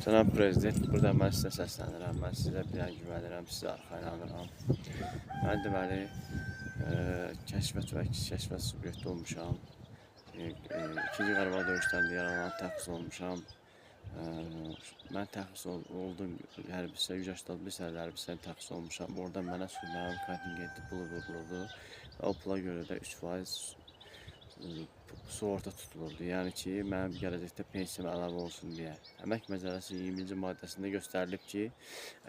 Cənab Prezident, burada mən sizə səslənirəm, mən sizə bir güvənirəm, sizə arxaylanıram. Mən deməli, kəşfiyyat və kəşfiyyat subyekti olmuşam. İkinci Qarabağ döyüşlərində yaralanan təxris olmuşam. Mən təxris oldum hərbisə, 181 sərli hərbisə təxris olmuşam. Orada mənə sülhmənin kontingenti pulu vurulurdu və o pula görə də 3% sığorta tutulurdu. Yəni ki, mənim gələcəkdə pensiyam əlavə olsun deyə. Əmək Məcəlləsinin 20-ci maddəsində göstərilib ki,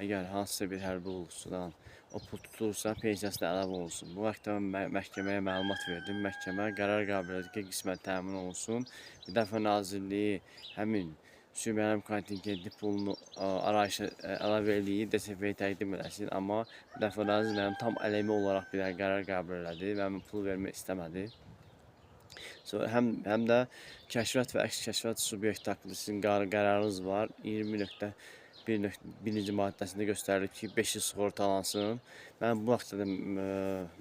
əgər hansısa bir hərbi ulduzudan o pul tutulursa, pensiyası da əlavə olsun. Bu vaxtda məhkəməyə məlumat verdim. Məhkəmə qərar qəbul edir ki, qismən təmin olunsun. Müdafiə Nazirliyi həmin sülhmənin kontingenti pulunu arayışa əlavə eləyib, DSF-yə təqdim eləsin. Amma Müdafiə Nazirliyi mənim tam əleyhimə olaraq bir qərar qəbul elədi və mən pul vermək istəmədi. Sonra həm də kəşfiyyat və əks kəşfiyyat subyekti haqqında sizin qərarınız var. 20.1-ci maddəsində göstərilir ki, 5 il sığortalansın. Mən bu vaxtda da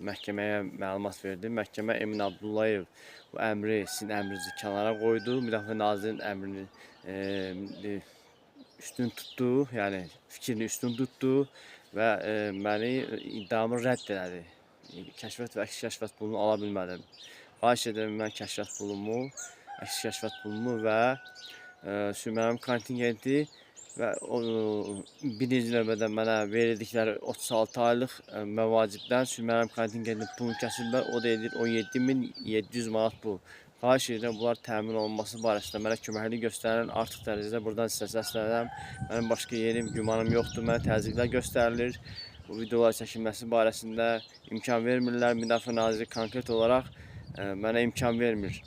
məhkəməyə məlumat verdim. Məhkəmə Emin Abdullayev bu əmri, sizin əmrinizi kənara qoydu. Müdafiə Nazirinin əmrini üstün tutdu, yəni fikrini üstün tutdu və məni iddiamı rədd elədi. Kəşfiyyat və əks kəşfiyyat pulunu ala bilmədim. Xahiş edirəm mən kəşfiyyat pulumu, əks kəşfiyyat pulumu və sülhmənin kontingenti və birinci növbədə mənə verildikləri 36 aylıq məvacibdən sülhmənin kontingentinin pulunu kəsirlər. O da edir 17.700 manat pul. Xahiş edirəm, bunlar təmin olunması barəsində mənə köməklik göstərin. Artıq dərəcədə buradan sizə səslənirəm. Mənim başqa yerim, gümanım yoxdur. Mənə təzyiqlər göstərilir. Bu videolar çəkilməsi barəsində imkan vermirlər. Müdafiə Naziri konkret olaraq mənə imkan vermir.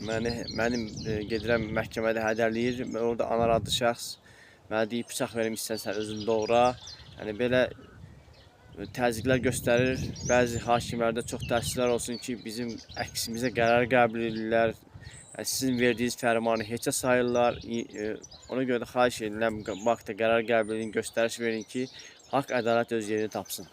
Mənim gedirəm məhkəmədə hədərləyir. Orada Anar adlı şəxs mənə deyib, bıçaq verim, istəsən özün doğra. Yəni belə təzyiqlər göstərir. Bəzi hakimlərdə çox təəssüflər olsun ki, bizim əksimizə qərar qəbul edirlər. Sizin verdiyiniz fərmanı heçə sayırlar. Ona görə də xahiş edirəm, bu haqda qərar qəbul edin, göstəriş verin ki, haqq, ədalət öz yerini tapsın.